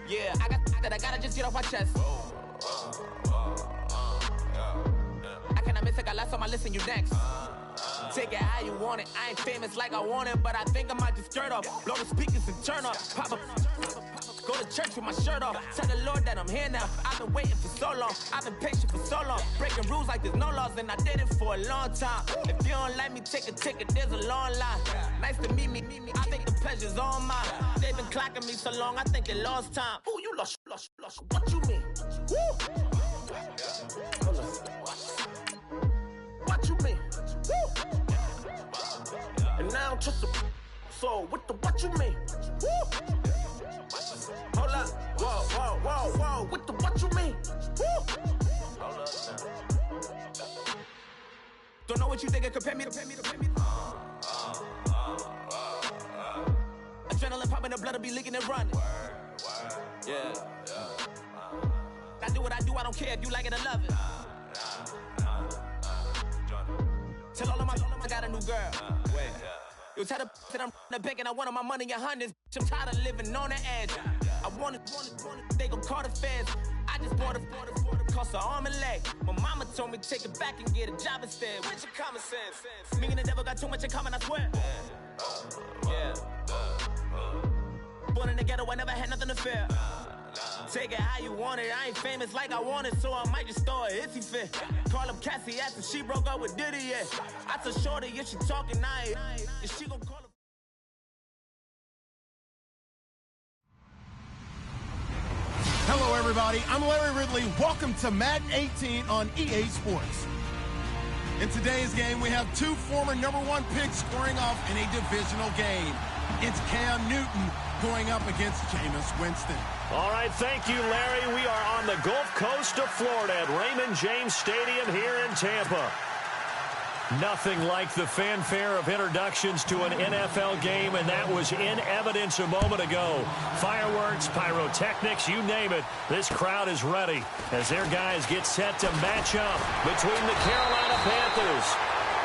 Yeah, I gotta just get off my chest. I cannot miss it, got last on my list and you next. Take it how you want it. I ain't famous like I want it, but I think I might just skirt off. Blow the speakers and turn up. Pop up. Go to church with my shirt off. Tell the Lord that I'm here now. I've been waiting for so long. I've been patient for so long. Breaking rules like there's no laws, and I did it for a long time. If you don't like me, take a ticket. There's a long line. Nice to meet me. I think the pleasure's all mine. They've been clocking me so long, I think they lost time. Ooh, you lost. What you mean? Woo! What you mean? Woo! And now I'm just a so what you mean? Woo! Hold up, whoa, what you mean? Woo! Hold up now. Don't know what you think it compare me to. Adrenaline popping, the blood'll be leaking and running. Yeah. I do what I do, I don't care if you like it or love it. Tell all of my I got a new girl. Wait. You tell the that I'm the bank and I want all my money in hundreds. I'm tired of living on the edge. I want it, they gon' call the feds. I just bought it, cost an arm and leg. My mama told me take it back and get a job instead. Where's your common sense? Me and the devil got too much in common, I swear. Yeah. Born in the ghetto, I never had nothing to fear. Take it how you want it. I ain't famous like I want it, so I might just throw a iffy fit. Call up Cassie after she broke up with Diddy, yeah. I told Shorty if she talking, I ain't. If she gon' call her. Hello, everybody. I'm Larry Ridley. Welcome to Madden 18 on EA Sports. In today's game, we have two former #1 picks squaring off in a divisional game. It's Cam Newton going up against Jameis Winston. All right, thank you, Larry. We are on the Gulf Coast of Florida at Raymond James Stadium here in Tampa. Nothing like the fanfare of introductions to an NFL game, and that was in evidence a moment ago. Fireworks, pyrotechnics, you name it. This crowd is ready as their guys get set to match up between the Carolina Panthers.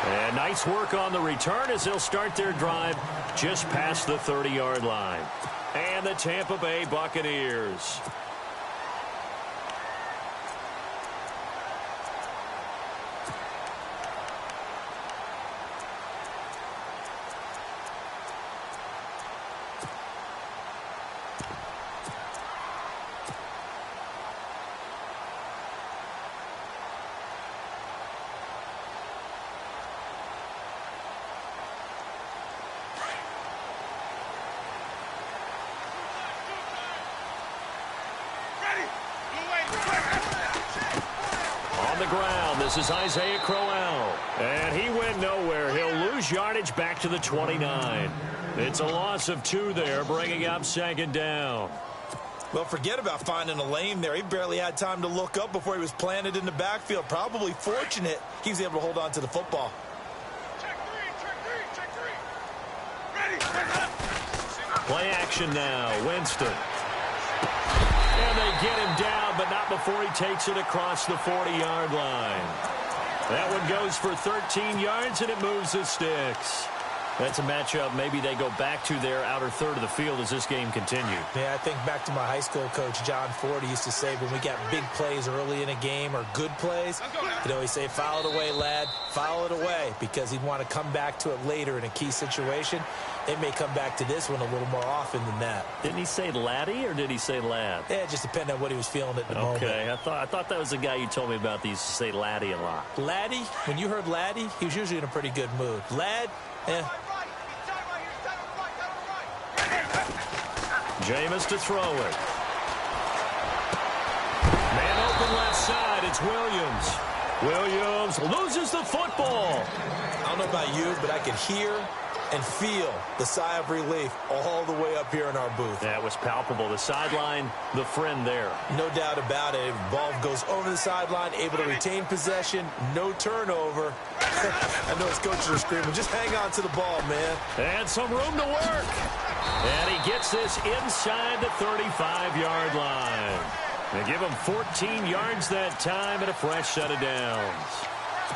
And nice work on the return as they'll start their drive just past the 30-yard line. And the Tampa Bay Buccaneers. This is Isaiah Crowell, and he went nowhere. He'll lose yardage back to the 29. It's a loss of 2 there, bringing up 2nd down. Well, forget about finding a lane there. He barely had time to look up before he was planted in the backfield. Probably fortunate he was able to hold on to the football. Check three. Ready. Play action now, Winston. And they get him down, but not before he takes it across the 40-yard line. That one goes for 13 yards, and it moves the sticks. That's a matchup maybe they go back to their outer third of the field as this game continues. Yeah, I think back to my high school coach, John Ford. He used to say when we got big plays early in a game or good plays, he'd always say, foul it away, lad, foul it away, because he'd want to come back to it later in a key situation. They may come back to this one a little more often than that. Didn't he say laddie or did he say lad? Yeah, it just depended on what he was feeling at the moment. Okay, I thought that was the guy you told me about. He used to say laddie a lot. Laddie, when you heard laddie, he was usually in a pretty good mood. Lad, Jameis to throw it. Man open left side, it's Williams. Williams loses the football. I don't know about you, but I could hear and feel the sigh of relief all the way up here in our booth. That was palpable. The sideline, the friend there. No doubt about it. Ball goes over the sideline, able to retain possession, no turnover. I know his coaches are screaming, just hang on to the ball, man. And some room to work. And he gets this inside the 35-yard line. They give him 14 yards that time and a fresh set of downs.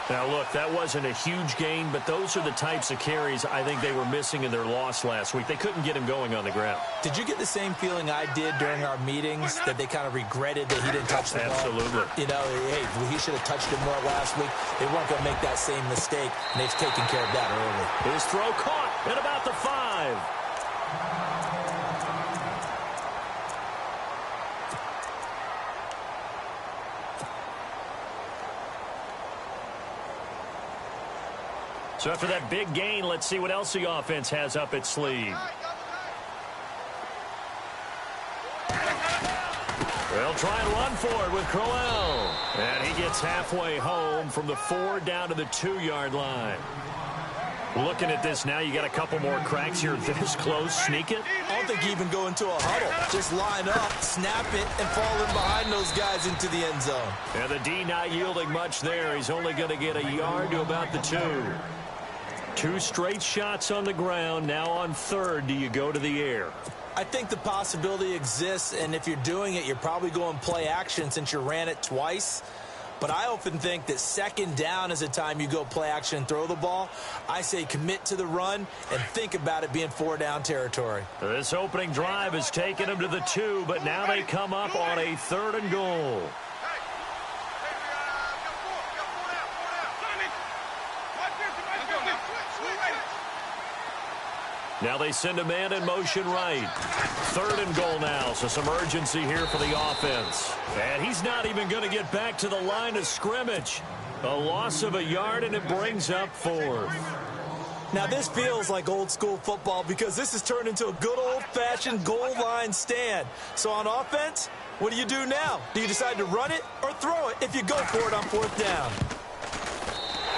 Now, look, that wasn't a huge gain, but those are the types of carries I think they were missing in their loss last week. They couldn't get him going on the ground. Did you get the same feeling I did during our meetings, that they kind of regretted that he didn't touch the ball? Absolutely. You know, hey, he should have touched it more last week. They weren't going to make that same mistake, and they've taken care of that early. His throw caught at about the 5. So after that big gain, let's see what else the offense has up its sleeve. They'll try and run for it with Crowell. And he gets halfway home from the 4 down to the 2-yard line. Looking at this now, you got a couple more cracks here this close. Sneak it. I don't think you even go into a huddle. Just line up, snap it, and fall in behind those guys into the end zone. And the D not yielding much there. He's only going to get a yard to about the 2. 2 straight shots on the ground. Now on 3rd, do you go to the air? I think the possibility exists, and if you're doing it, you're probably going play action since you ran it twice. But I often think that 2nd down is a time you go play action and throw the ball. I say commit to the run and think about it being 4-down territory. This opening drive has taken them to the 2, but now they come up on a 3rd and goal. Now they send a man in motion right. 3rd and goal now, so some urgency here for the offense. And he's not even going to get back to the line of scrimmage. A loss of a yard, and it brings up 4th. Now this feels like old school football because this has turned into a good old-fashioned goal line stand. So on offense, what do you do now? Do you decide to run it or throw it if you go for it on 4th down?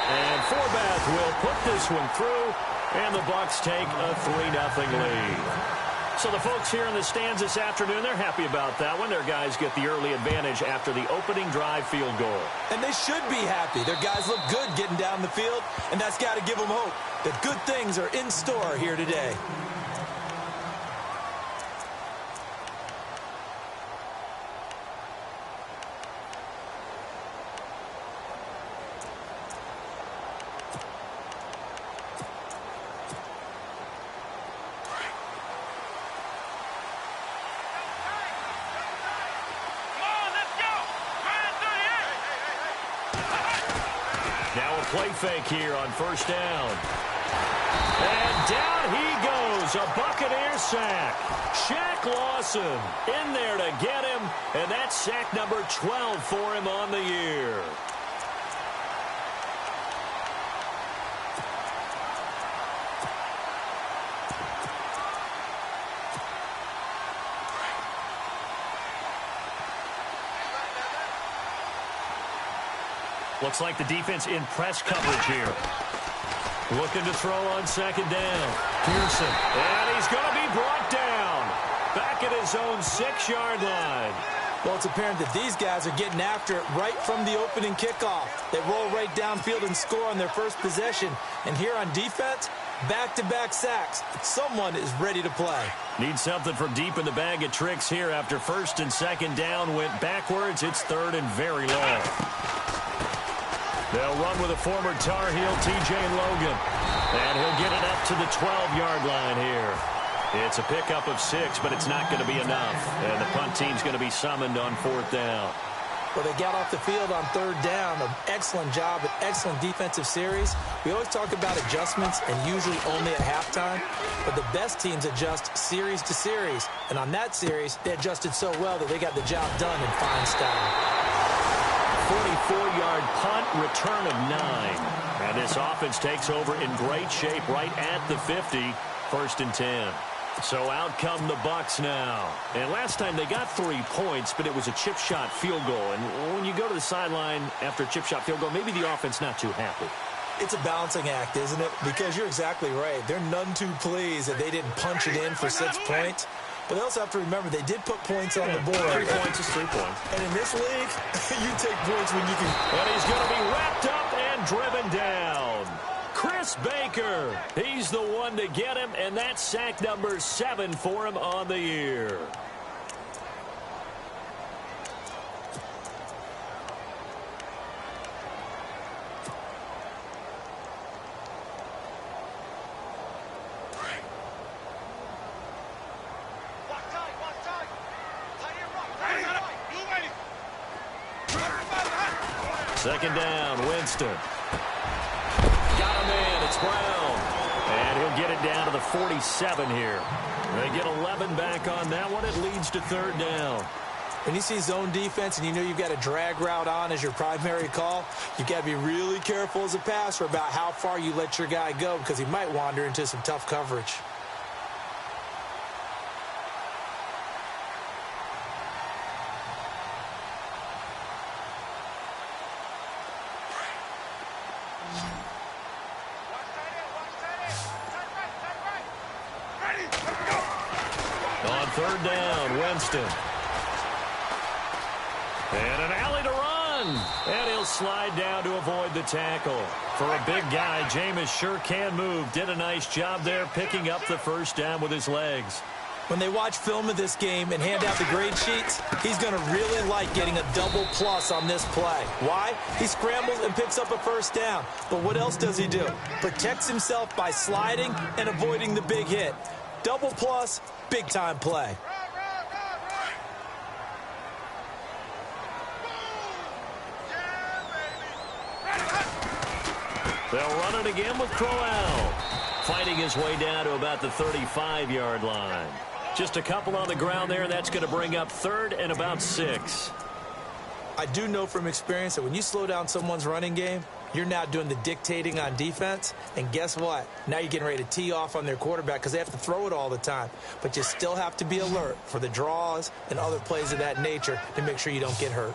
And Forbath will put this one through. And the Bucs take a 3-0 lead. So the folks here in the stands this afternoon, they're happy about that one. Their guys get the early advantage after the opening drive field goal. And they should be happy. Their guys look good getting down the field, and that's got to give them hope that good things are in store here today. Play fake here on 1st down. And down he goes. A Buccaneer sack. Shaq Lawson in there to get him. And that's sack number 12 for him on the year. Looks like the defense in press coverage here. Looking to throw on 2nd down. Pearson. And he's going to be brought down. Back at his own 6-yard line. Well, it's apparent that these guys are getting after it right from the opening kickoff. They roll right downfield and score on their first possession. And here on defense, back-to-back sacks. Someone is ready to play. Need something from deep in the bag of tricks here after 1st and 2nd down went backwards. It's 3rd and very long. They'll run with a former Tar Heel, T.J. Logan. And he'll get it up to the 12-yard line here. It's a pickup of 6, but it's not going to be enough. And the punt team's going to be summoned on 4th down. Well, they got off the field on 3rd down. An excellent job, an excellent defensive series. We always talk about adjustments and usually only at halftime. But the best teams adjust series to series. And on that series, they adjusted so well that they got the job done in fine style. 44-yard punt, return of 9. And this offense takes over in great shape right at the 50, 1st and 10. So out come the Bucs now. And last time they got 3 points, but it was a chip shot field goal. And when you go to the sideline after a chip shot field goal, maybe the offense not too happy. It's a balancing act, isn't it? Because you're exactly right. They're none too pleased that they didn't punch it in for 6 points. But they also have to remember they did put points on the board. 3 points is 3 points. And in this league, you take points when you can. And he's going to be wrapped up and driven down. Chris Baker, he's the one to get him, and that's sack number 7 for him on the year. Second down, Winston. Got him in. It's Brown. And he'll get it down to the 47 here. They get 11 back on that one. It leads to third down. When you see zone defense and you know you've got a drag route on as your primary call, you've got to be really careful as a passer about how far you let your guy go because he might wander into some tough coverage. On third down, Winston. And an alley to run. And he'll slide down to avoid the tackle. For a big guy, Jameis sure can move. Did a nice job there picking up the first down with his legs. When they watch film of this game and hand out the grade sheets, he's going to really like getting a double plus on this play. Why? He scrambles and picks up a first down. But what else does he do? Protects himself by sliding and avoiding the big hit. Double plus, big-time play. They'll run it again with Crowell. Fighting his way down to about the 35-yard line. Just a couple on the ground there, and that's going to bring up third and about 6. I do know from experience that when you slow down someone's running game, you're now doing the dictating on defense. And guess what? Now you're getting ready to tee off on their quarterback because they have to throw it all the time. But you still have to be alert for the draws and other plays of that nature to make sure you don't get hurt.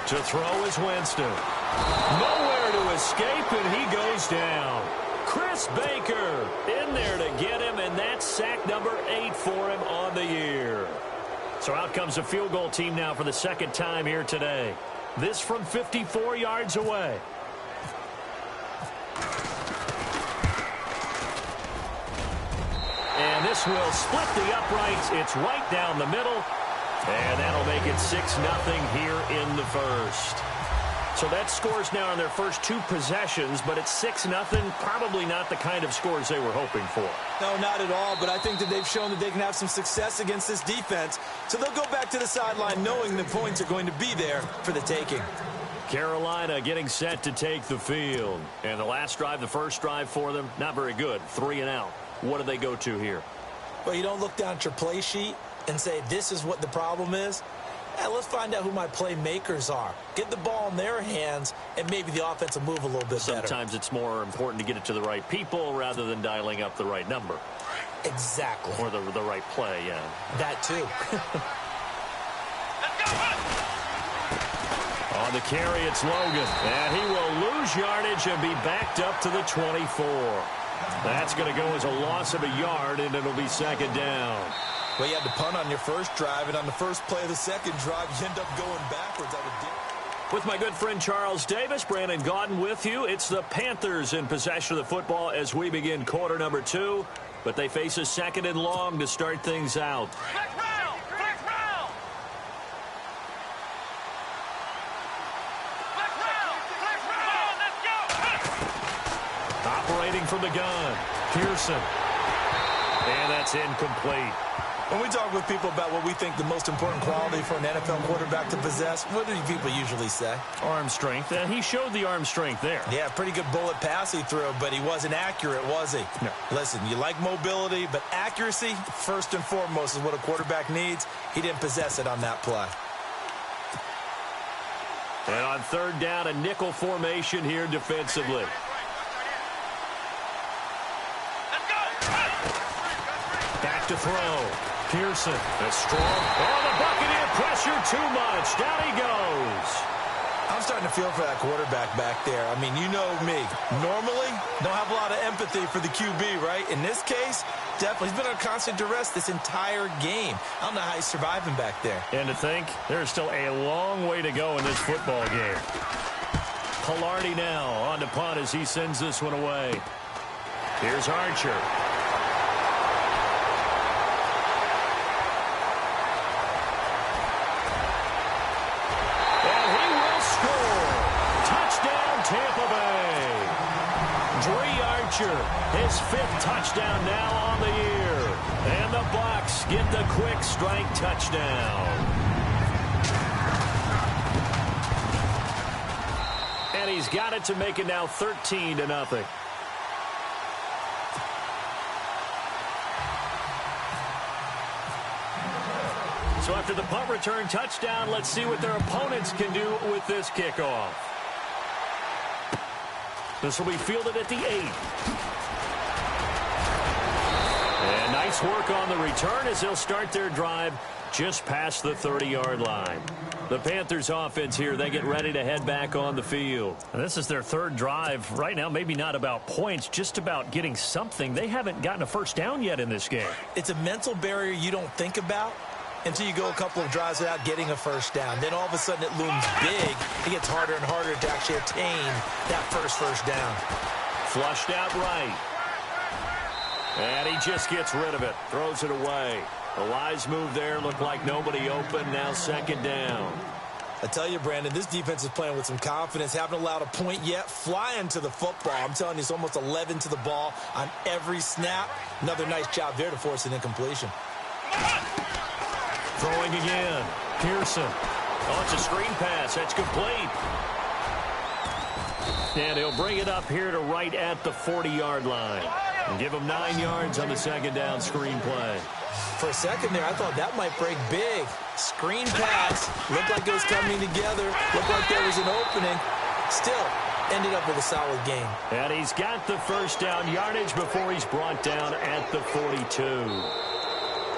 To throw is Winston. Nowhere to escape, and he goes down. Chris Baker in there to get him, and that's sack number 8 for him on the year. So out comes a field goal team now for the second time here today. This from 54 yards away. And this will split the uprights. It's right down the middle. And that'll make it 6-0 here in the first. So that scores now on their first 2 possessions, but it's 6-0. Probably not the kind of scores they were hoping for. No, not at all, but I think that they've shown that they can have some success against this defense. So they'll go back to the sideline knowing the points are going to be there for the taking. Carolina getting set to take the field. And the last drive, the first drive for them, not very good. 3 and out. What do they go to here? Well, you don't look down at your play sheet and say, this is what the problem is. Let's find out who my playmakers are. Get the ball in their hands, and maybe the offense will move a little bit better. Sometimes it's more important to get it to the right people rather than dialing up the right number. Exactly. Or the right play, yeah. That too. On the carry, it's Logan. And he will lose yardage and be backed up to the 24. That's going to go as a loss of a yard, and it'll be second down. Well, you had to punt on your first drive, and on the first play of the second drive, you end up going backwards. With my good friend Charles Davis, Brandon Gaudin with you. It's the Panthers in possession of the football as we begin quarter number 2. But they face a second and long to start things out. Operating from the gun, Pearson. And that's incomplete. When we talk with people about what we think the most important quality for an NFL quarterback to possess, what do people usually say? Arm strength. And he showed the arm strength there. Yeah, pretty good bullet pass he threw, but he wasn't accurate, was he? No. Listen, you like mobility, but accuracy, first and foremost, is what a quarterback needs. He didn't possess it on that play. And on third down, a nickel formation here defensively. Back to throw. Pearson is strong. Oh, the Buccaneer pressure too much. Down he goes. I'm starting to feel for that quarterback back there. I mean, you know me. Normally, don't have a lot of empathy for the QB, right? In this case, definitely. He's been under constant duress this entire game. I don't know how he's surviving back there. And to think, there's still a long way to go in this football game. Palamd now on to punt as he sends this one away. Here's Archer. Tampa Bay. Dre Archer His 5th touchdown now on the year. And the Bucs get the quick strike touchdown. And he's got it to make it now 13-0. So after the punt return touchdown, let's see what their opponents can do with this kickoff. This will be fielded at the 8. And nice work on the return as they'll start their drive just past the 30-yard line. The Panthers offense here, they get ready to head back on the field. And this is their 3rd drive. Right now, maybe not about points, just about getting something. They haven't gotten a first down yet in this game. It's a mental barrier you don't think about until you go a couple of drives without getting a first down. Then all of a sudden it looms big. It gets harder and harder to actually attain that first down. Flushed out right. And he just gets rid of it. Throws it away. A wise move there. Looked like nobody open. Now 2nd down. I tell you, Brandon, this defense is playing with some confidence. Haven't allowed a point yet. Flying to the football. I'm telling you, it's almost 11 to the ball on every snap. Another nice job there to force an incompletion. Throwing again. Pearson. Oh, it's a screen pass. That's complete. And he'll bring it up here to right at the 40-yard line. And give him 9 yards on the 2nd down screen play. For a second there, I thought that might break big. Screen pass. Looked like it was coming together. Looked like there was an opening. Still ended up with a solid game. And he's got the first down yardage before he's brought down at the 42.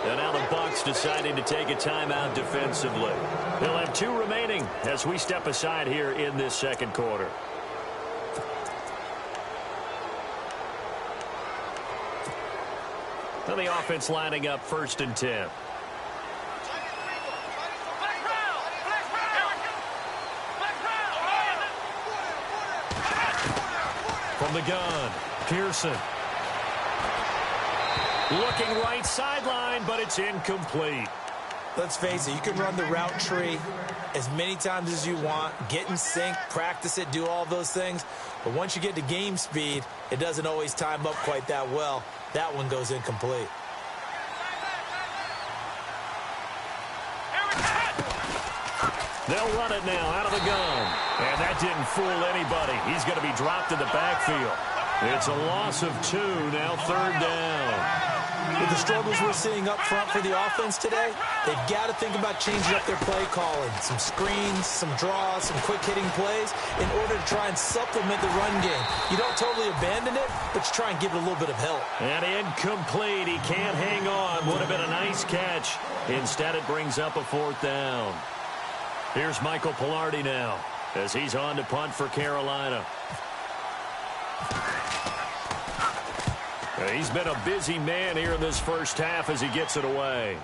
And now the Bucs deciding to take a timeout defensively. They'll have 2 remaining as we step aside here in this 2nd quarter. And the offense lining up 1st and 10. From the gun, Pearson. Looking right sideline, but it's incomplete. Let's face it, you can run the route tree as many times as you want, get in sync, practice it, do all those things. But once you get to game speed, it doesn't always time up quite that well. That one goes incomplete. They'll run it now out of the gun. And that didn't fool anybody. He's going to be dropped in the backfield. It's a loss of 2, now 3rd down. With the struggles we're seeing up front for the offense today, they've got to think about changing up their play calling. Some screens, some draws, some quick-hitting plays in order to try and supplement the run game. You don't totally abandon it, but you try and give it a little bit of help. And incomplete. He can't hang on. Would have been a nice catch. Instead, it brings up a 4th down. Here's Michael Palamd now as he's on to punt for Carolina. He's been a busy man here in this first half as he gets it away.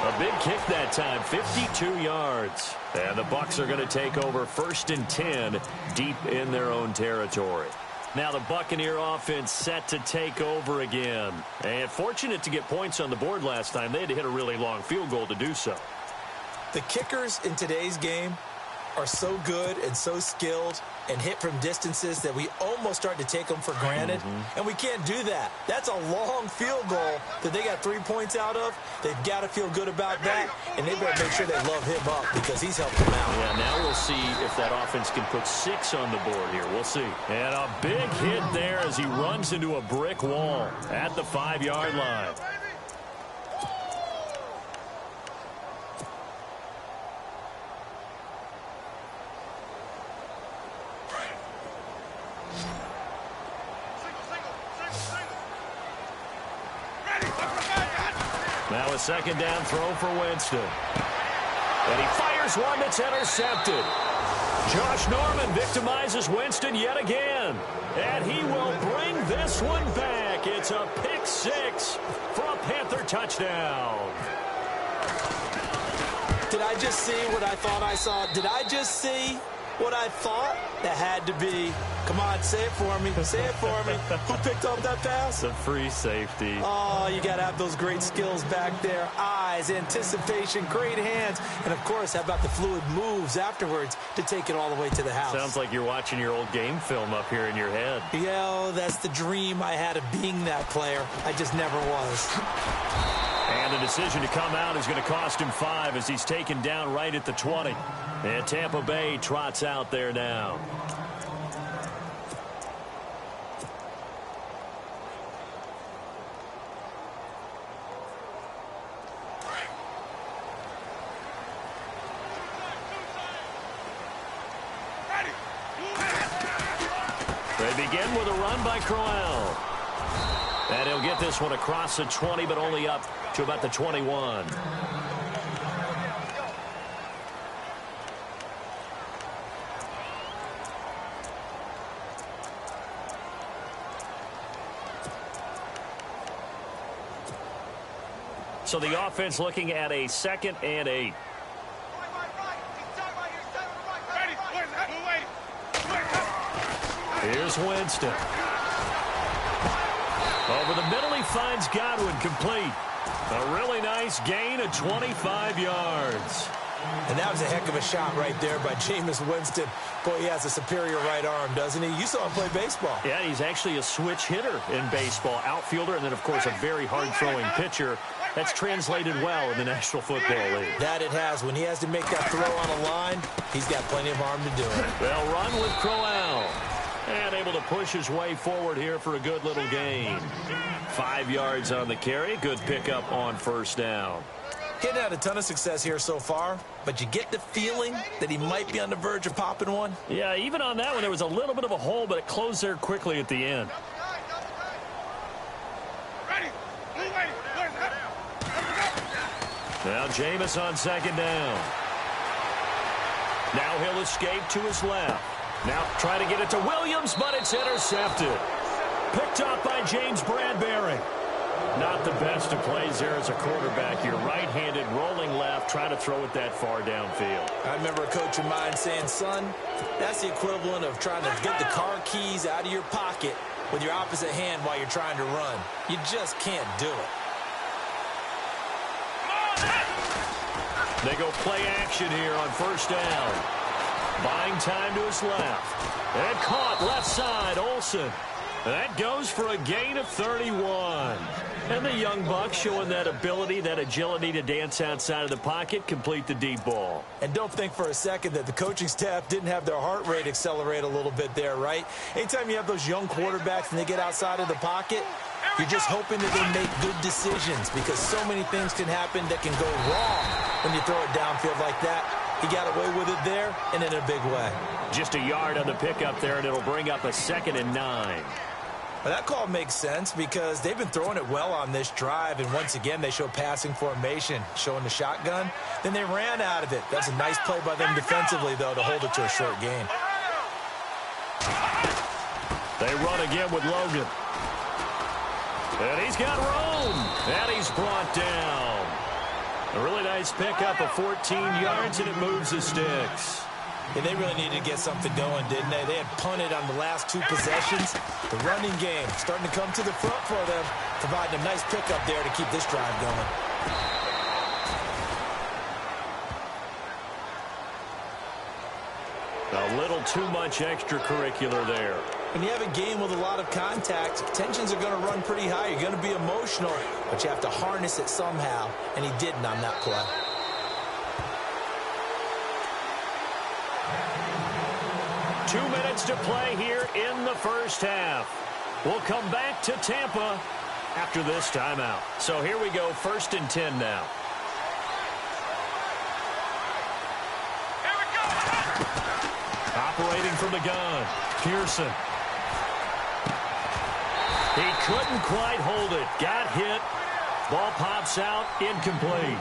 A big kick that time, 52 yards. And the Bucs are going to take over 1st and 10 deep in their own territory. Now the Buccaneer offense set to take over again. And fortunate to get points on the board last time. They had to hit a really long field goal to do so. The kickers in today's game are so good and so skilled and hit from distances that we almost start to take them for granted. And we can't do that. That's a long field goal that they got 3 points out of. They've got to feel good about that, and they better make sure they love him up because he's helped them out. Yeah, now we'll see if that offense can put 6 on the board here. We'll see. And a big hit there as he runs into a brick wall at the 5-yard line. Now a 2nd down throw for Winston. And he fires one that's intercepted. Josh Norman victimizes Winston yet again. And he will bring this one back. It's a pick 6 for a Panther touchdown. Did I just see what I thought I saw? Did I just see What I thought, that had to be, come on, say it for me, say it for me. Who picked up that pass? The free safety. Oh, you got to have those great skills back there. Eyes, anticipation, great hands. And, of course, how about the fluid moves afterwards to take it all the way to the house? Sounds like you're watching your old game film up here in your head. Yeah, that's the dream I had of being that player. I just never was. And the decision to come out is going to cost him 5 as he's taken down right at the 20. And Tampa Bay trots out there now. They begin with a run by Crowell. And he'll get this one across the 20, but only up to about the 21. So the offense looking at a 2nd and 8. Here's Winston. Over the middle, he finds Godwin complete. A really nice gain of 25 yards. And that was a heck of a shot right there by Jameis Winston. Boy, he has a superior right arm, doesn't he? You saw him play baseball. Yeah, he's actually a switch hitter in baseball. Outfielder, and then, of course, a very hard-throwing pitcher. That's translated well in the National Football League. That it has. When he has to make that throw on a line, he's got plenty of arm to do it. They'll run with Crowell. And able to push his way forward here for a good little gain. 5 yards on the carry. Good pickup on first down. He hadn't had a ton of success here so far, but you get the feeling that he might be on the verge of popping one. Yeah, even on that one, there was a little bit of a hole, but it closed there quickly at the end. Now Jameis on 2nd down. Now he'll escape to his left. Now try to get it to Williams, but it's intercepted. Picked up by James Bradbury. Not the best of plays there as a quarterback. You're right-handed, rolling left, try to throw it that far downfield. I remember a coach of mine saying, son, that's the equivalent of trying to get the car keys out of your pocket with your opposite hand while you're trying to run. You just can't do it. They go play action here on first down. Buying time to his left. And caught left side, Olsen. That goes for a gain of 31. And the young buck showing that ability, that agility to dance outside of the pocket, complete the deep ball. And don't think for a second that the coaching staff didn't have their heart rate accelerate a little bit there, right? Anytime you have those young quarterbacks and they get outside of the pocket, you're just hoping that they make good decisions because so many things can happen that can go wrong when you throw it downfield like that. He got away with it there and in a big way. Just a yard on the pickup there, and it'll bring up a 2nd and 9. Well, that call makes sense because they've been throwing it well on this drive, and once again they show passing formation, showing the shotgun. Then they ran out of it. That's a nice play by them defensively, though, to hold it to a short gain. They run again with Logan. And he's got room. And he's brought down. A really nice pickup of 14 yards, and it moves the sticks. And they really needed to get something going, didn't they? They had punted on the last 2 possessions. The running game starting to come to the front for them, providing a nice pickup there to keep this drive going. A little too much extracurricular there. When you have a game with a lot of contact, tensions are going to run pretty high. You're going to be emotional, but you have to harness it somehow, and he didn't on that play. Two minutes to play here in the first half. We'll come back to Tampa after this timeout. So here we go, 1st and 10 now. Operating from the gun, Pearson. He couldn't quite hold it. Got hit. Ball pops out, incomplete.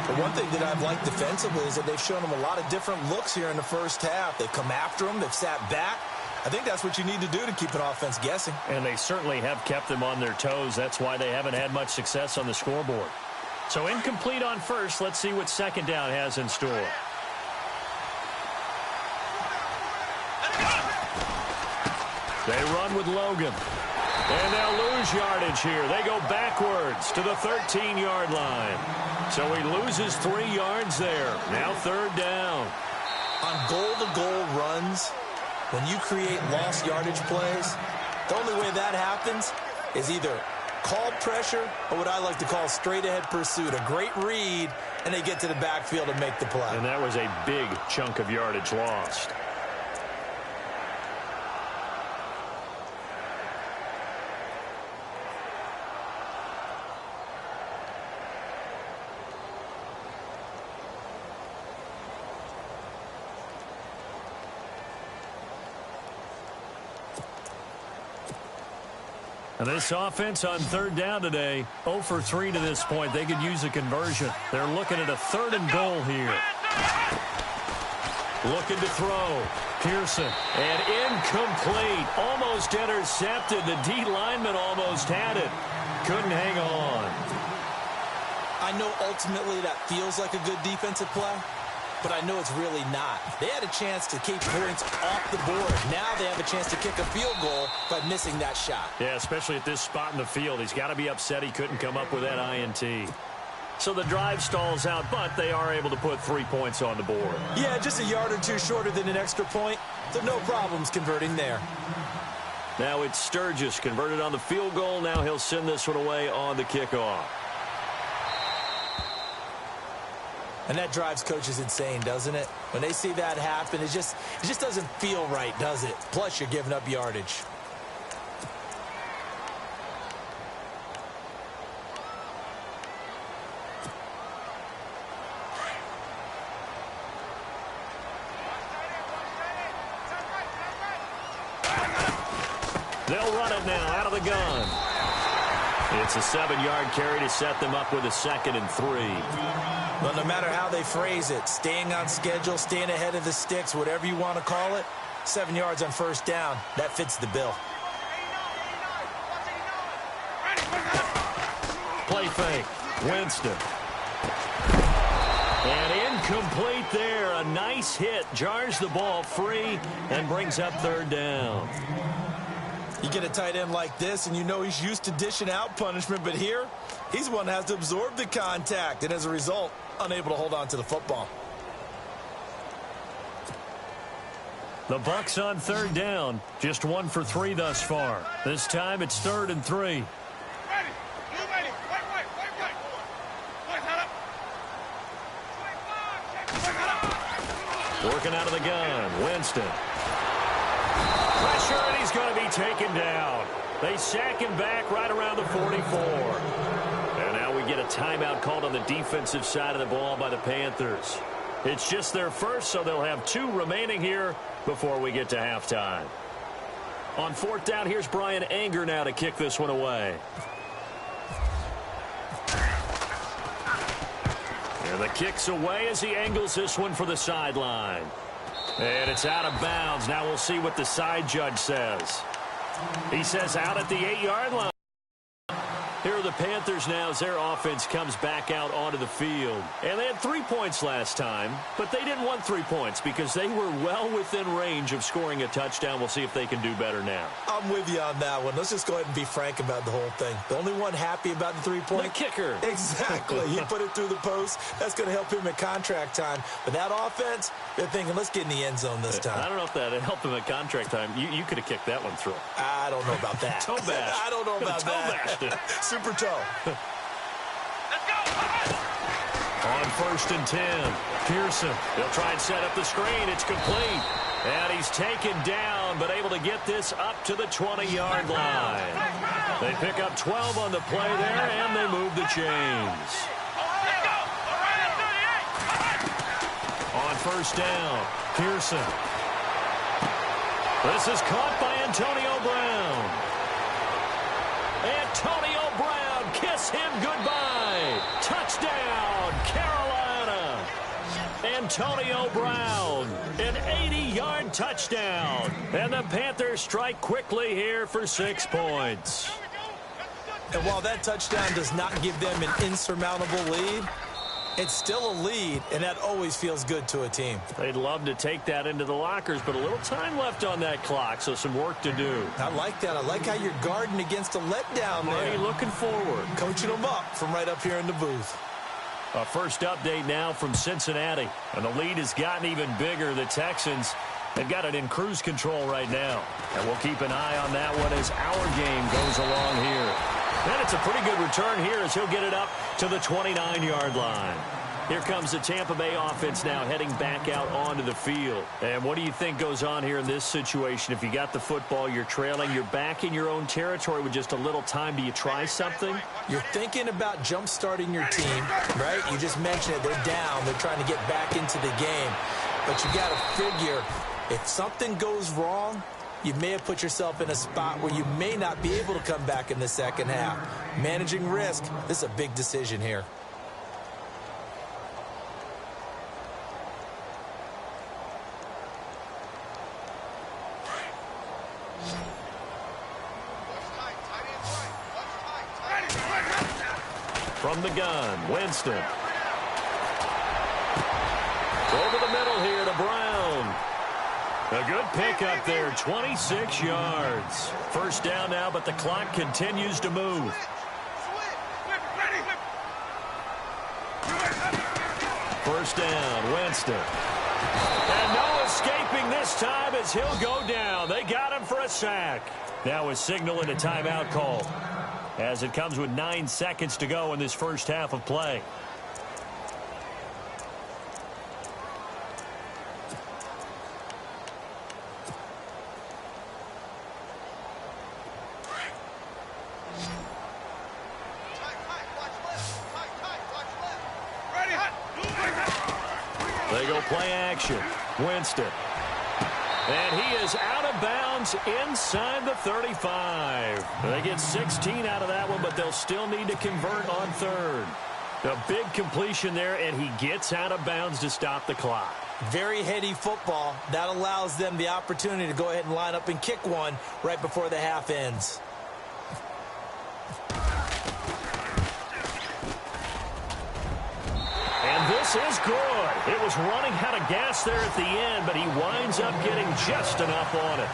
The one thing that I've liked defensively is that they've shown them a lot of different looks here in the first half. They've come after them. They've sat back. I think that's what you need to do to keep an offense guessing. And they certainly have kept them on their toes. That's why they haven't had much success on the scoreboard. So incomplete on first. Let's see what 2nd down has in store. They run with Logan. And they'll lose yardage here. They go backwards to the 13-yard line. So he loses 3 yards there. Now 3rd down. On goal-to-goal runs, when you create lost yardage plays, the only way that happens is either called pressure or what I like to call straight-ahead pursuit. A great read, and they get to the backfield and make the play. And that was a big chunk of yardage lost. And this offense on 3rd down today, 0 for 3 to this point. They could use a conversion. They're looking at a 3rd and goal here. Looking to throw. Pearson. And incomplete. Almost intercepted. The D lineman almost had it. Couldn't hang on. I know ultimately that feels like a good defensive play, but I know it's really not. They had a chance to keep points off the board. Now they have a chance to kick a field goal by missing that shot. Yeah, especially at this spot in the field. He's got to be upset he couldn't come up with that INT. So the drive stalls out, but they are able to put 3 points on the board. Yeah, just a yard or two shorter than an extra point, so no problems converting there. Now it's Sturgis converted on the field goal. Now he'll send this one away on the kickoff. And that drives coaches insane, doesn't it? When they see that happen, it just doesn't feel right, does it? Plus, you're giving up yardage. They'll run it now out of the gun. It's a 7-yard carry to set them up with a 2nd and 3. Well, no matter how they phrase it, staying on schedule, staying ahead of the sticks, whatever you want to call it, 7 yards on 1st down, that fits the bill. Play fake. Winston. And incomplete there. A nice hit. Jars the ball free and brings up 3rd down. You get a tight end like this, and you know he's used to dishing out punishment, but here, he's one that has to absorb the contact, and as a result, unable to hold on to the football. The Bucs on 3rd down. Just 1 for 3 thus far. This time it's 3rd and 3. Ready. You ready. Wait. Head up. Working out of the gun. Winston. Pressure, and he's going to be taken down. They sack him back right around the 44. And now we get a timeout called on the defensive side of the ball by the Panthers. It's just their first, so they'll have 2 remaining here before we get to halftime. On 4th down, here's Brian Anger now to kick this one away. And the kick's away as he angles this one for the sideline. And it's out of bounds. Now we'll see what the side judge says. He says out at the 8-yard line. Here are the Panthers now as their offense comes back out onto the field. And they had 3 points last time, but they didn't want 3 points because they were well within range of scoring a touchdown. We'll see if they can do better now. I'm with you on that one. Let's just go ahead and be frank about the whole thing. The only one happy about the 3-point? The kicker. Exactly. He put it through the post. That's going to help him at contract time. But that offense, they're thinking, let's get in the end zone this time. I don't know if that helped him at contract time. You could have kicked that one through. I don't know about that. Toe bash. I don't know about toe that. Bashed it. Super toe. Let's go. On 1st and 10, Pearson. They'll try and set up the screen. It's complete. And he's taken down, but able to get this up to the 20-yard line. They pick up 12 on the play there, and they move the chains. On 1st down, Pearson. This is caught by Antonio Brown. Antonio Brown, kiss him goodbye. Touchdown, Carolina. Antonio Brown, an 80-yard touchdown. And the Panthers strike quickly here for 6 points. And while that touchdown does not give them an insurmountable lead, It's still a lead, and that always feels good to a team. They'd love to take that into the lockers, but a little time left on that clock, so some work to do. I like that. I like how you're guarding against a letdown there. Marty looking forward. Coaching them up from right up here in the booth. A first update now from Cincinnati, and the lead has gotten even bigger. The Texans, they've got it in cruise control right now, and we'll keep an eye on that one as our game goes along here. And it's a pretty good return here as he'll get it up to the 29-yard line. Here comes the Tampa Bay offense now heading back out onto the field. And what do you think goes on here in this situation? If you got the football, you're trailing, you're back in your own territory with just a little time. Do you try something? You're thinking about jump-starting your team, right? You just mentioned it. They're down. They're trying to get back into the game. But you got to figure, if something goes wrong, you may have put yourself in a spot where you may not be able to come back in the second half. Managing risk, this is a big decision here. From the gun, Winston. Over the middle here to Brown. A good pickup there, 26 yards. First down now, but the clock continues to move. First down, Winston. And no escaping this time as he'll go down. They got him for a sack. Now a signal and a timeout call, as it comes with 9 seconds to go in this first half of play. They go play action. Winston. And he is out of bounds inside the 35. They get 16 out of that one, but they'll still need to convert on third. A big completion there, and he gets out of bounds to stop the clock. Very heady football. That allows them the opportunity to go ahead and line up and kick one right before the half ends. And this is good. It was running out of gas there at the end, but he winds up getting just enough on it.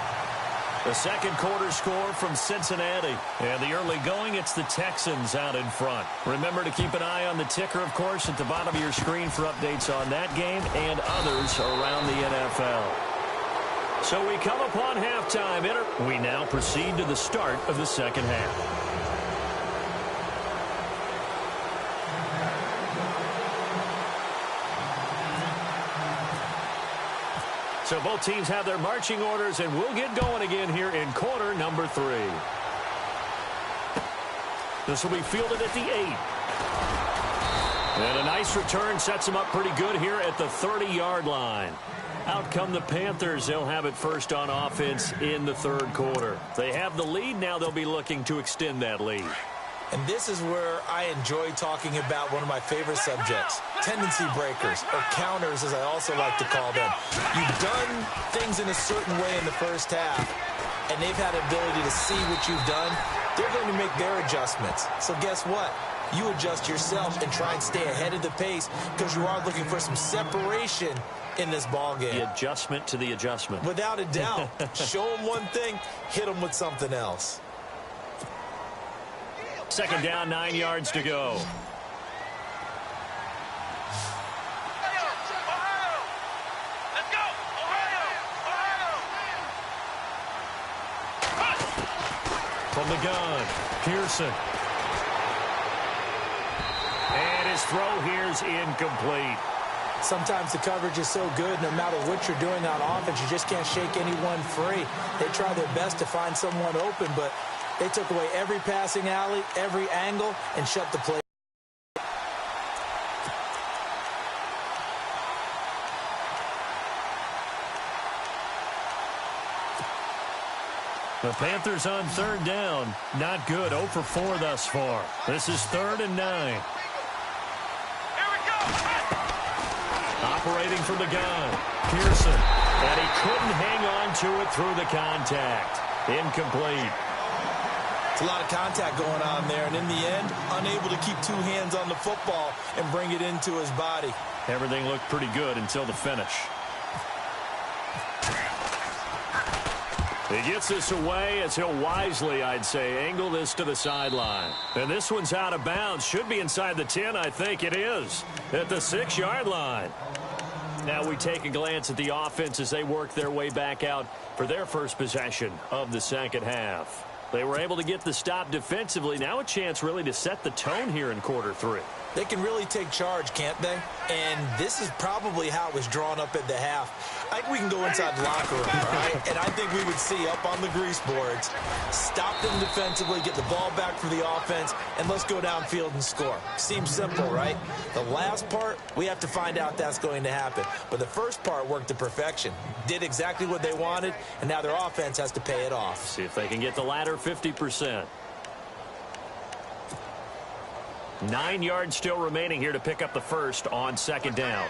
The second quarter score from Cincinnati. And the early going, it's the Texans out in front. Remember to keep an eye on the ticker, of course, at the bottom of your screen for updates on that game and others around the NFL. So we come upon halftime. We now proceed to the start of the second half. So both teams have their marching orders, and we'll get going again here in quarter number 3. This will be fielded at the 8. And a nice return sets them up pretty good here at the 30-yard line. Out come the Panthers. They'll have it first on offense in the third quarter. They have the lead. Now they'll be looking to extend that lead. And this is where I enjoy talking about one of my favorite subjects, tendency breakers, or counters as I also like to call them. You've done things in a certain way in the first half, and they've had the ability to see what you've done. They're going to make their adjustments. So guess what? You adjust yourself and try and stay ahead of the pace because you are looking for some separation in this ball game. The adjustment to the adjustment. Without a doubt. Show them one thing, hit them with something else. Second down, 9 yards to go. From the gun, Pearson. And his throw here's incomplete. Sometimes the coverage is so good, no matter what you're doing on offense, you just can't shake anyone free. They try their best to find someone open, but they took away every passing alley, every angle, and shut the play. The Panthers on third down. Not good. 0 for 4 thus far. This is 3rd and 9. Here we go. Operating from the gun, Pearson. And he couldn't hang on to it through the contact. Incomplete. It's a lot of contact going on there, and in the end, unable to keep two hands on the football and bring it into his body. Everything looked pretty good until the finish. He gets this away as he'll wisely, I'd say, angle this to the sideline. And this one's out of bounds. Should be inside the 10, I think it is, at the 6-yard line. Now we take a glance at the offense as they work their way back out for their first possession of the second half. They were able to get the stop defensively. Now a chance really to set the tone here in quarter 3. They can really take charge, can't they? And this is probably how it was drawn up at the half. I think we can go inside the locker room, all right? And I think we would see up on the grease boards, stop them defensively, get the ball back for the offense, and let's go downfield and score. Seems simple, right? The last part, we have to find out that's going to happen. But the first part worked to perfection. Did exactly what they wanted, and now their offense has to pay it off. See if they can get the latter 50%. 9 yards still remaining here to pick up the first on second down.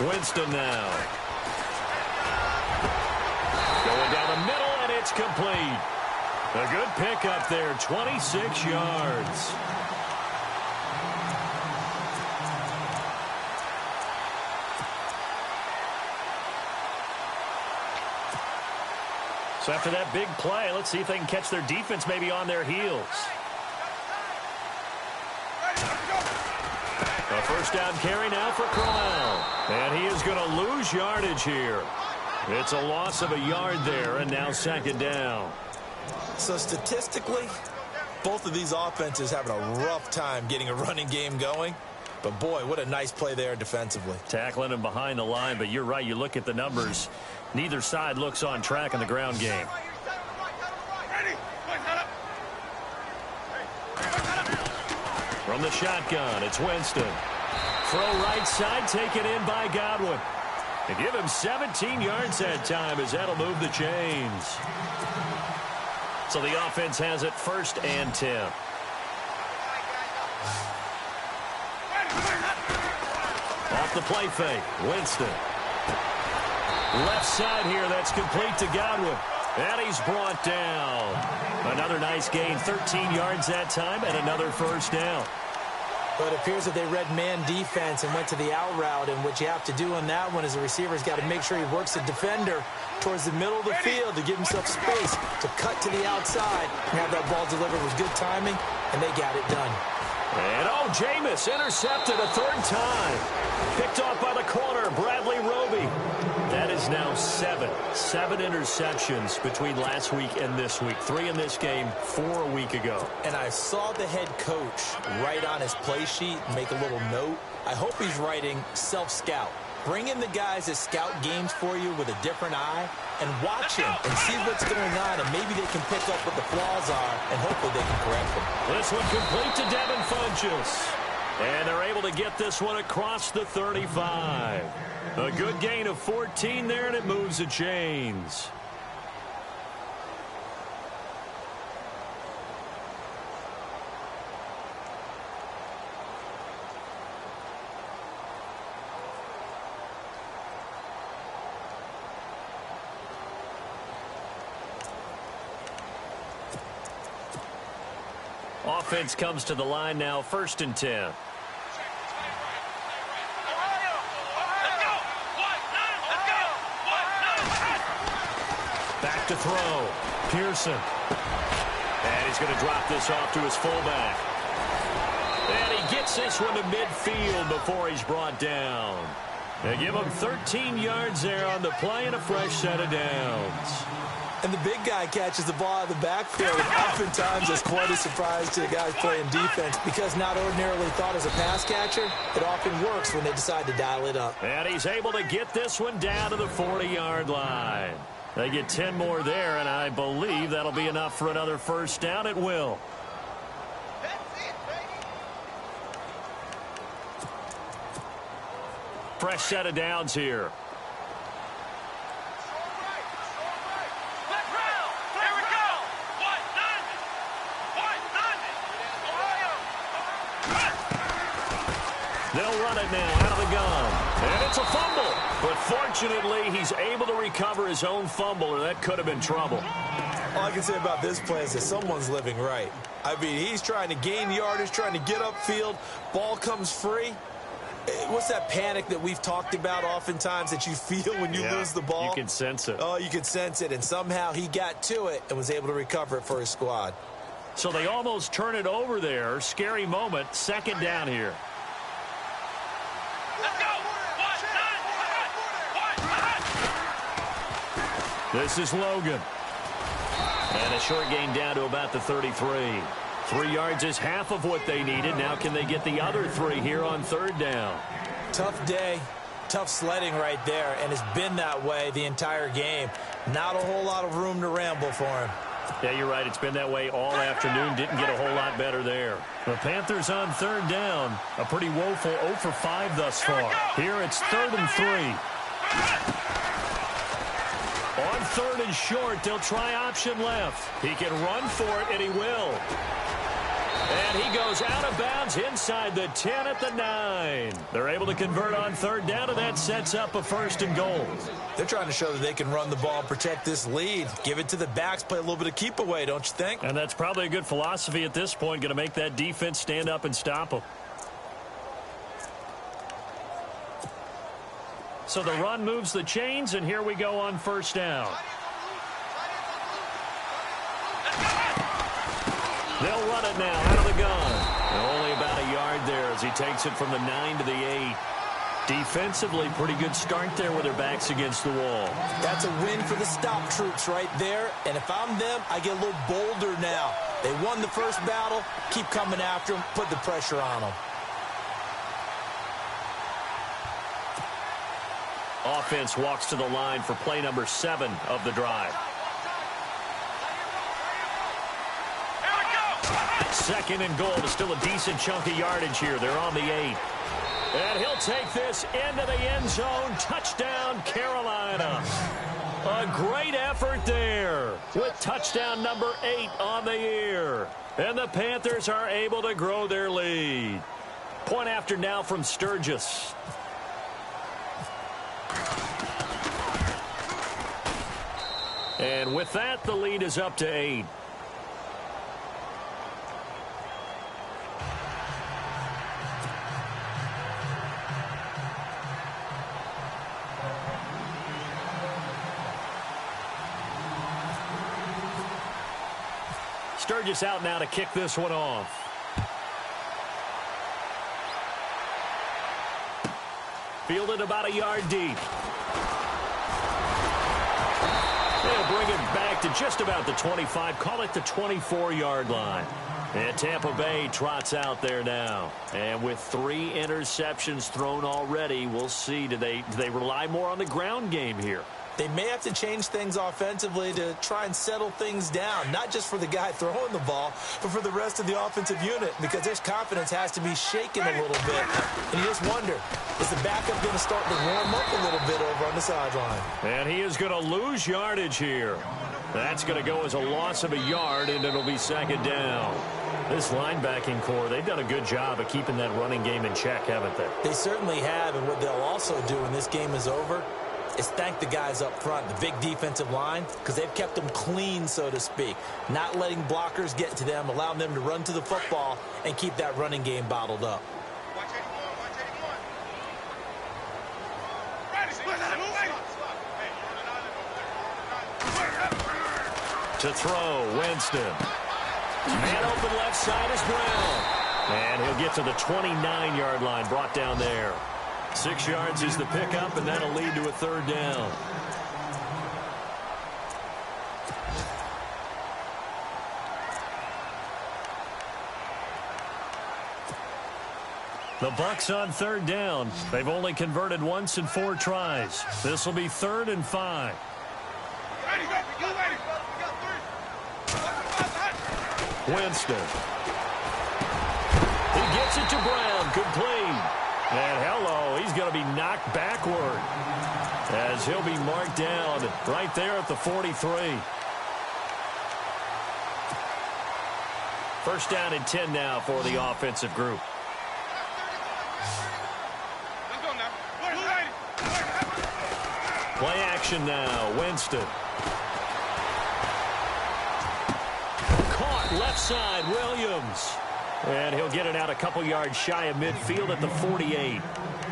Winston now. Going down the middle, and it's complete. A good pickup there, 26 yards. So after that big play, let's see if they can catch their defense maybe on their heels. A first down carry now for Crowell. And he is going to lose yardage here. It's a loss of a yard there, and now second down. So statistically, both of these offenses having a rough time getting a running game going. But boy, what a nice play there defensively. Tackling him behind the line, but you're right. You look at the numbers. Neither side looks on track in the ground game. From the shotgun, it's Winston. Throw right side, taken in by Godwin. They give him 17 yards that time as that'll move the chains. So the offense has it 1st and 10. Off the play fake, Winston. Left side here, that's complete to Godwin. And he's brought down. Another nice gain, 13 yards that time, and another first down. But it appears that they read man defense and went to the out route, and what you have to do on that one is the receiver's got to make sure he works the defender towards the middle of the field to give himself space to cut to the outside and have that ball delivered with good timing, and they got it done. And Jameis intercepted a 3rd time. Picked off by the corner, Bradley Roby. That is now 7 interceptions between last week and this week. 3 in this game, 4 a week ago. And I saw the head coach write on his play sheet, make a little note. I hope he's writing self-scout. Bring in the guys that scout games for you with a different eye and watch him and see what's going on, and maybe they can pick up what the flaws are, and hopefully they can correct them. This one complete to Devin Funchess. And they're able to get this one across the 35. A good gain of 14 there, and it moves the chains. Offense comes to the line now, 1st and 10. Back to throw. Pearson. And he's going to drop this off to his fullback. And he gets this one to midfield before he's brought down. They give him 13 yards there on the play and a fresh set of downs. And the big guy catches the ball out of the backfield, and oftentimes it's quite a surprise to the guys playing defense, because not ordinarily thought as a pass catcher, it often works when they decide to dial it up. And he's able to get this one down to the 40-yard line. They get 10 more there, and I believe that'll be enough for another first down. It will. Fresh set of downs here. They'll They'll run it now out of the gun. And it's a fumble. But fortunately, he's able to recover his own fumble, or that could have been trouble. All I can say about this play is that someone's living right. I mean, he's trying to gain yardage, trying to get upfield. Ball comes free. What's that panic that we've talked about oftentimes that you feel when you lose the ball? You can sense it. Oh, you can sense it. And somehow he got to it and was able to recover it for his squad. So they almost turn it over there. Scary moment. Second down here. Let's go. This is Logan. And a short gain down to about the 33. 3 yards is half of what they needed. Now can they get the other 3 here on third down? Tough day, tough sledding right there, and it's been that way the entire game. Not a whole lot of room to ramble for him. Yeah, you're right. It's been that way all afternoon. Didn't get a whole lot better there. The Panthers on third down. A pretty woeful 0 for 5 thus far. Here it's 3rd and 3. On 3rd and short, they'll try option left. He can run for it, and he will. And he goes out of bounds inside the 10 at the 9. They're able to convert on third down, and that sets up a 1st and goal. They're trying to show that they can run the ball and protect this lead. Give it to the backs, play a little bit of keep away, don't you think? And that's probably a good philosophy at this point, going to make that defense stand up and stop them. So the run moves the chains, and here we go on 1st down. They'll run it now out of the gun. And only about a yard there as he takes it from the 9 to the 8. Defensively, pretty good start there with their backs against the wall. That's a win for the stop troops right there. And if I'm them, I get a little bolder now. They won the first battle. Keep coming after them. Put the pressure on them. Offense walks to the line for play number 7 of the drive. 2nd and goal. Is still a decent chunk of yardage here. They're on the 8. And he'll take this into the end zone. Touchdown, Carolina. A great effort there with touchdown number 8 on the year. And the Panthers are able to grow their lead. Point after now from Sturgis. And with that, the lead is up to 8. Sturgis out now to kick this one off. Fielded about a yard deep. They'll bring it back to just about the 25. Call it the 24-yard line. And Tampa Bay trots out there now. And with 3 interceptions thrown already, we'll see. Do they rely more on the ground game here? They may have to change things offensively to try and settle things down, not just for the guy throwing the ball, but for the rest of the offensive unit, because their confidence has to be shaken a little bit. And you just wonder, is the backup going to start to warm up a little bit over on the sideline? And he is going to lose yardage here. That's going to go as a loss of a yard, and it'll be 2nd down. This linebacking core, they've done a good job of keeping that running game in check, haven't they? They certainly have, and what they'll also do when this game is over is thank the guys up front, the big defensive line, because they've kept them clean, so to speak. Not letting blockers get to them, allowing them to run to the football and keep that running game bottled up. To throw, Winston. Man open left side is Brown. And he'll get to the 29-yard line, brought down there. 6 yards is the pickup, and that'll lead to a 3rd down. The Bucs on 3rd down. They've only converted once in 4 tries. This will be 3rd and 5. Winston. He gets it to Brown. Complete. And hello, he's going to be knocked backward as he'll be marked down right there at the 43. 1st down and 10 now for the offensive group. possession now. Winston. Caught left side, Williams. And he'll get it out a couple yards shy of midfield at the 48.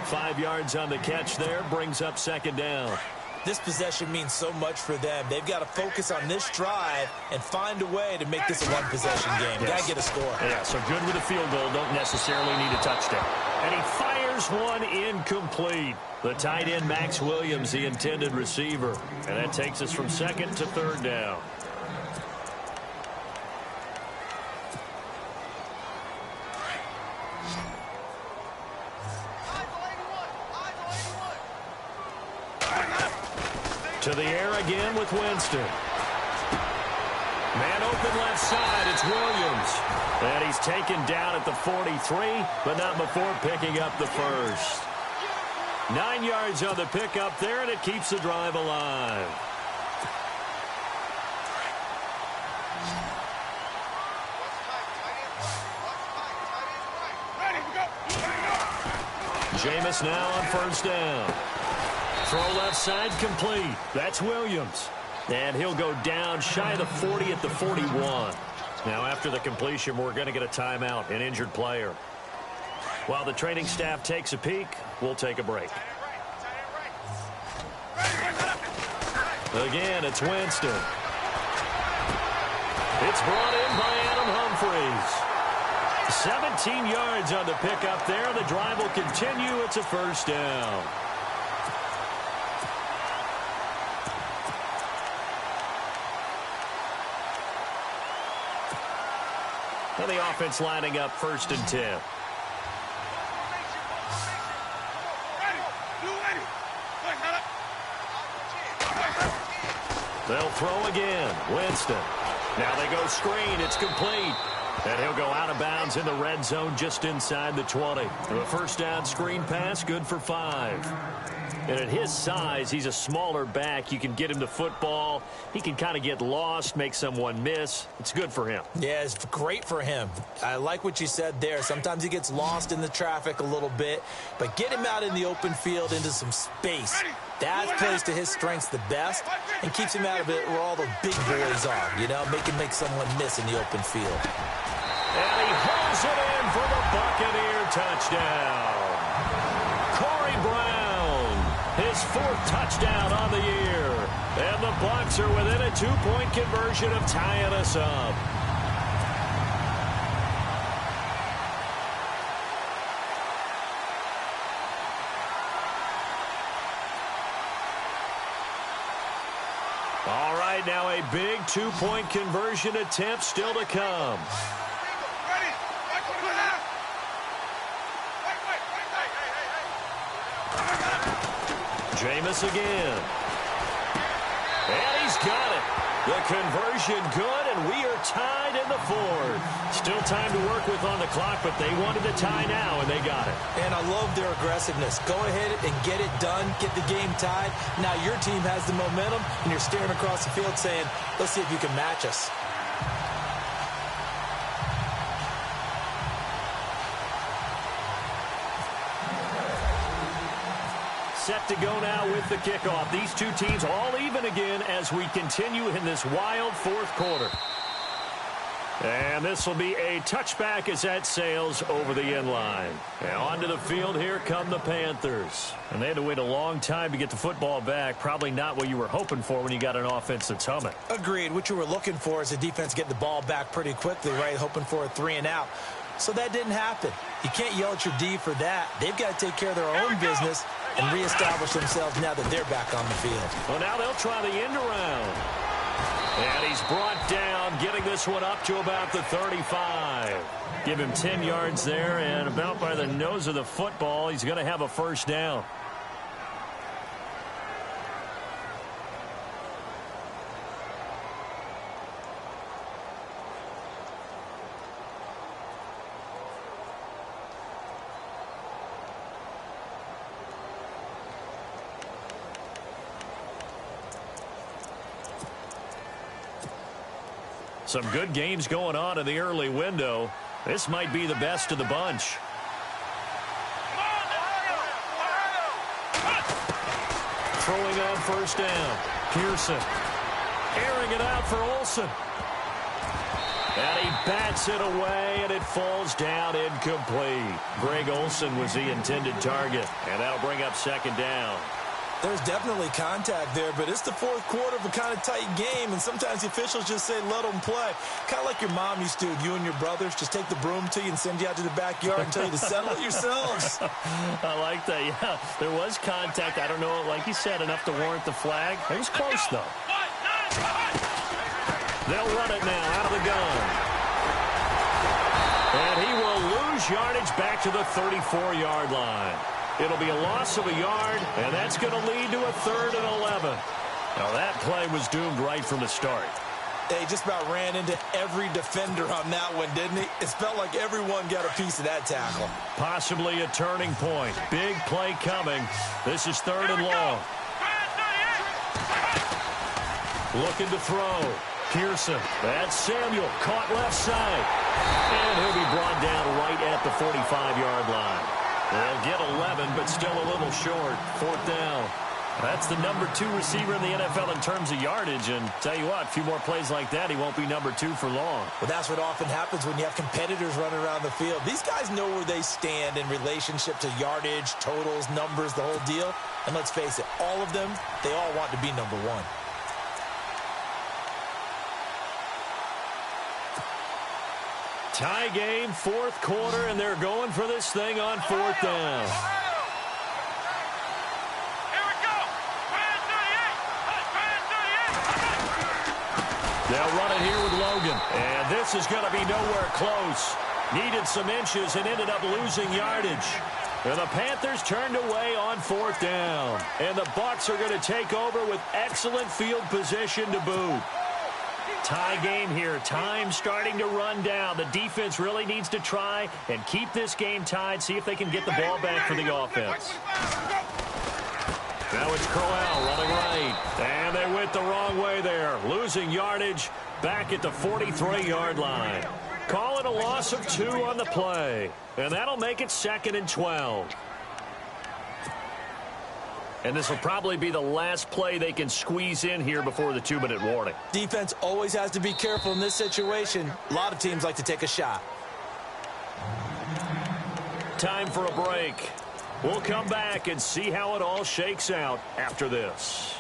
5 yards on the catch there, brings up second down. This possession means so much for them. They've got to focus on this drive and find a way to make this a one-possession game. Yes. Got to get a score. Yeah, so good with a field goal. Don't necessarily need a touchdown. And he fires one incomplete. The tight end, Max Williams, the intended receiver. And that takes us from second to third down. To the air again with Winston. Man open left side, it's Williams. And he's taken down at the 43, but not before picking up the first. 9 yards on the pickup there, and it keeps the drive alive. Jameis now on first down. Throw left side complete. That's Williams. And he'll go down shy of the 40 at the 41. Now after the completion, we're going to get a timeout, an injured player. While the training staff takes a peek, we'll take a break. Again, it's Winston. It's brought in by Adam Humphries. 17 yards on the pickup there. The drive will continue. It's a first down. And the offense lining up first and 10. They'll throw again. Winston. Now they go screen. It's complete. And he'll go out of bounds in the red zone just inside the 20. A first down screen pass, good for 5. And at his size, he's a smaller back. You can get him the football. He can kind of get lost, make someone miss. It's good for him. Yeah, it's great for him. I like what you said there. Sometimes he gets lost in the traffic a little bit. But get him out in the open field into some space. That plays to his strengths the best and keeps him out of it where all the big boys are. You know, make someone miss in the open field. And he hauls it in for the Buccaneer touchdown. Corey Brown, his 4th touchdown on the year. And the Bucs are within a 2-point conversion of tying us up. All right, now a big 2-point conversion attempt still to come. Jameis again. And he's got it. The conversion good, and we are tied in the 4th. Still time to work with on the clock, but they wanted the tie now, and they got it. And I love their aggressiveness. Go ahead and get it done, get the game tied. Now your team has the momentum, and you're staring across the field saying, let's see if you can match us. Set to go now with the kickoff. These two teams all even again as we continue in this wild 4th quarter. And this will be a touchback as that sails over the end line. And onto the field, here come the Panthers. And they had to wait a long time to get the football back. Probably not what you were hoping for when you got an offense that's humming. Agreed. What you were looking for is the defense getting the ball back pretty quickly, right? Hoping for a 3 and out. So that didn't happen. You can't yell at your D for that. They've got to take care of their own business and reestablish themselves now that they're back on the field. Well, now they'll try the end around. And he's brought down, getting this one up to about the 35. Give him 10 yards there, and about by the nose of the football, he's going to have a first down. Some good games going on in the early window. This might be the best of the bunch. throwing on first down. Pearson airing it out for Olsen. And he bats it away, and it falls down incomplete. Greg Olsen was the intended target, and that'll bring up second down. There's definitely contact there, but it's the fourth quarter of a kind of tight game, and sometimes the officials just say, let them play. Kind of like your mom used to do, you and your brothers, just take the broom to you and send you out to the backyard and tell you to settle it yourselves. I like that, yeah. There was contact. I don't know, like you said, enough to warrant the flag. It was close, though. They'll run it now out of the gun. And he will lose yardage back to the 34-yard line. It'll be a loss of a yard, and that's going to lead to a 3rd and 11. Now, that play was doomed right from the start. They just about ran into every defender on that one, didn't he? It felt like everyone got a piece of that tackle. Possibly a turning point. Big play coming. This is 3rd and long. Looking to throw. Pearson. That's Samuel. Caught left side. And he'll be brought down right at the 45-yard line. They'll get 11, but still a little short. 4th down. That's the number 2 receiver in the NFL in terms of yardage. And tell you what, a few more plays like that, he won't be number 2 for long. Well, that's what often happens when you have competitors running around the field. These guys know where they stand in relationship to yardage, totals, numbers, the whole deal. And let's face it, all of them, they all want to be number 1. Tie game, 4th quarter, and they're going for this thing on 4th down. Here we go. They'll run it here with Logan. And this is going to be nowhere close. Needed some inches and ended up losing yardage. And the Panthers turned away on 4th down. And the Bucs are going to take over with excellent field position to boot. Tie game here. Time starting to run down. The defense really needs to try and keep this game tied, see if they can get the ball back for the offense. Now it's Crowell running right. And they went the wrong way there. Losing yardage back at the 43-yard line. Call it a loss of 2 on the play. And that'll make it 2nd and 12. And this will probably be the last play they can squeeze in here before the 2-minute warning. Defense always has to be careful in this situation. A lot of teams like to take a shot. Time for a break. We'll come back and see how it all shakes out after this.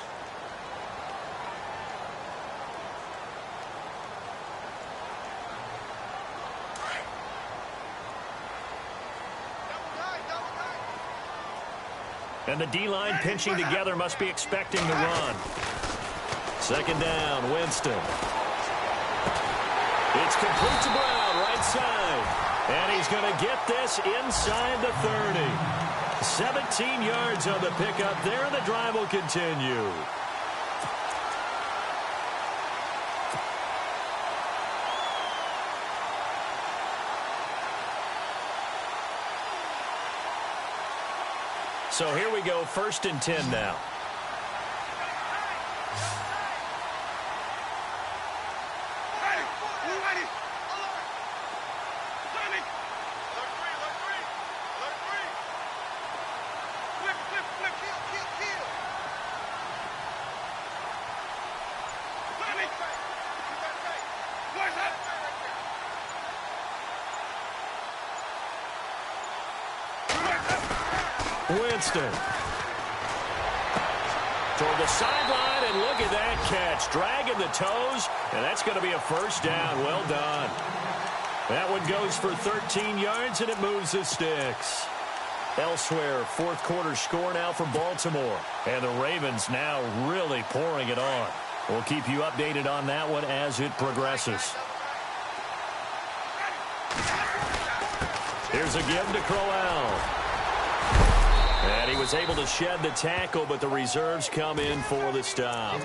And the D-line pinching together must be expecting the run. 2nd down, Winston. It's complete to Brown, right side. And he's going to get this inside the 30. 17 yards on the pickup there, and the drive will continue. So here we go, 1st and 10 now. Winston. Toward the sideline, and look at that catch. Dragging the toes, and that's going to be a 1st down. Well done. That one goes for 13 yards, and it moves the sticks. Elsewhere, 4th quarter score now for Baltimore. And the Ravens now really pouring it on. We'll keep you updated on that one as it progresses. Here's a give to Crowell. And he was able to shed the tackle, but the reserves come in for the stop.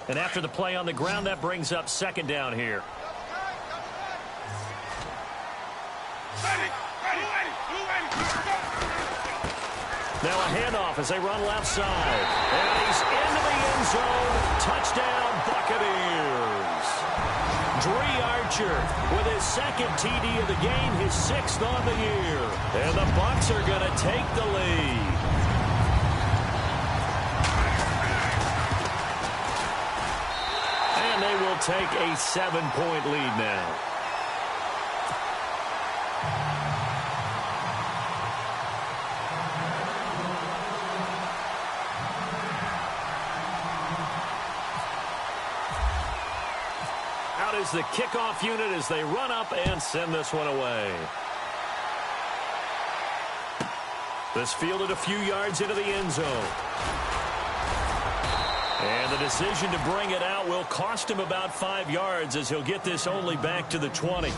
And after the play on the ground, that brings up 2nd down here. Now a handoff as they run left side. And he's into the end zone. Touchdown, Buccaneers. Dree Archer with his second TD of the game, his 6th on the year. And the Bucs are going to take the lead. And they will take a 7-point lead now. Out is the kickoff unit as they run up and send this one away. This fielded a few yards into the end zone. And the decision to bring it out will cost him about 5 yards as he'll get this only back to the 20.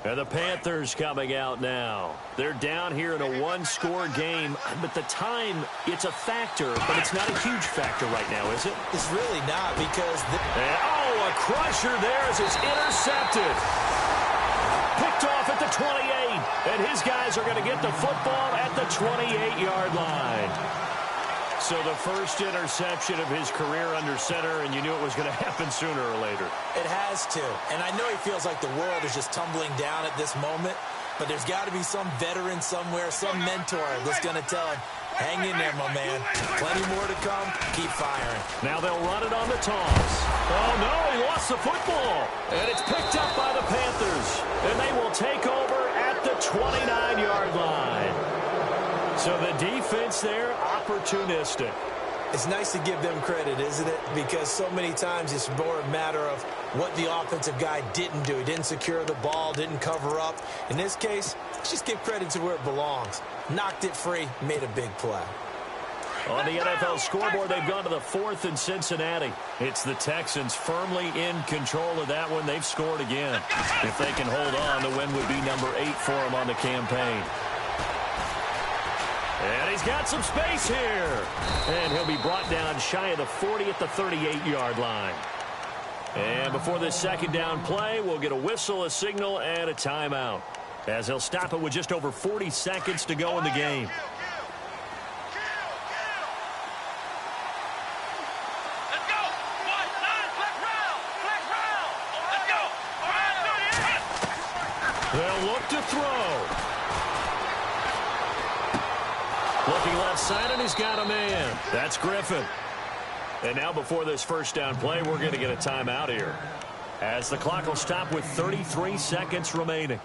And the Panthers coming out now. They're down here in a one-score game, but the time, it's a factor, but it's not a huge factor right now, is it? It's really not because... a crusher there as it's intercepted. Picked off at the 28, and his guys are going to get the football at the 28-yard line. So the first interception of his career under center, and you knew it was going to happen sooner or later. It has to. And I know he feels like the world is just tumbling down at this moment, but there's got to be some veteran somewhere, some mentor that's going to tell him, hang in there, my man. Plenty more to come. Keep firing. Now they'll run it on the toss. Oh, no, he lost the football. And it's picked up by the Panthers. And they will take over at the 29-yard line. So the defense there, opportunistic. It's nice to give them credit, isn't it? Because so many times it's more a matter of what the offensive guy didn't do. He didn't secure the ball, didn't cover up. In this case, let's just give credit to where it belongs. Knocked it free, made a big play. On the NFL scoreboard, they've gone to the 4th in Cincinnati. It's the Texans firmly in control of that one. They've scored again. If they can hold on, the win would be number 8 for them on the campaign. And he's got some space here. And he'll be brought down shy of the 40 at the 38-yard line. And before this second down play, we'll get a whistle, a signal, and a timeout, as he'll stop it with just over 40 seconds to go in the game. Let's go. Flex round. Let's go. They'll look to throw. Looking left side, and he's got a man. That's Griffin. And now before this first down play, we're going to get a timeout here, as the clock will stop with 33 seconds remaining.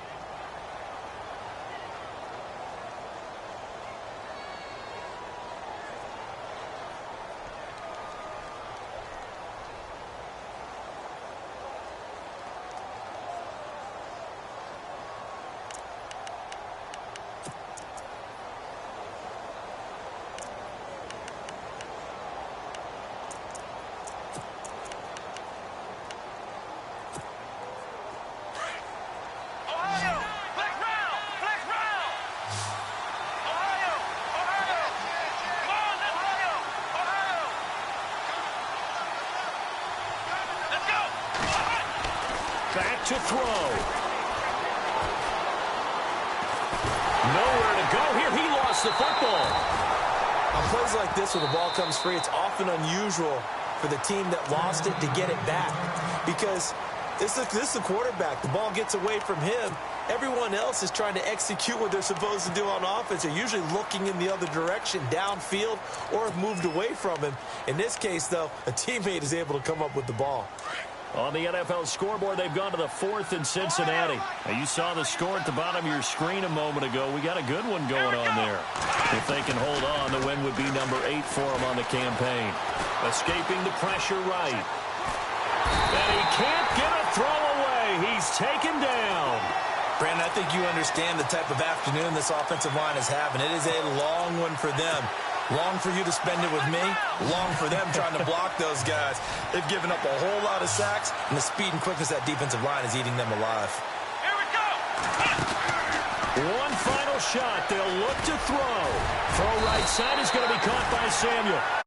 Back to throw. Nowhere to go here. He lost the football. On plays like this where the ball comes free, it's often unusual for the team that lost it to get it back. Because this is the quarterback. The ball gets away from him. Everyone else is trying to execute what they're supposed to do on offense. They're usually looking in the other direction, downfield, or have moved away from him. In this case, though, a teammate is able to come up with the ball. On the NFL scoreboard, they've gone to the 4th in Cincinnati. Now, you saw the score at the bottom of your screen a moment ago. We got a good one going on there. If they can hold on, the win would be number 8 for them on the campaign. Escaping the pressure right. And he can't get a throw away. He's taken down. Brandon, I think you understand the type of afternoon this offensive line is having. It is a long one for them. Long for you to spend it with me. Long for them trying to block those guys. They've given up a whole lot of sacks, and the speed and quickness of that defensive line is eating them alive. Here we go. One final shot. They'll look to throw. Throw right side is going to be caught by Samuel.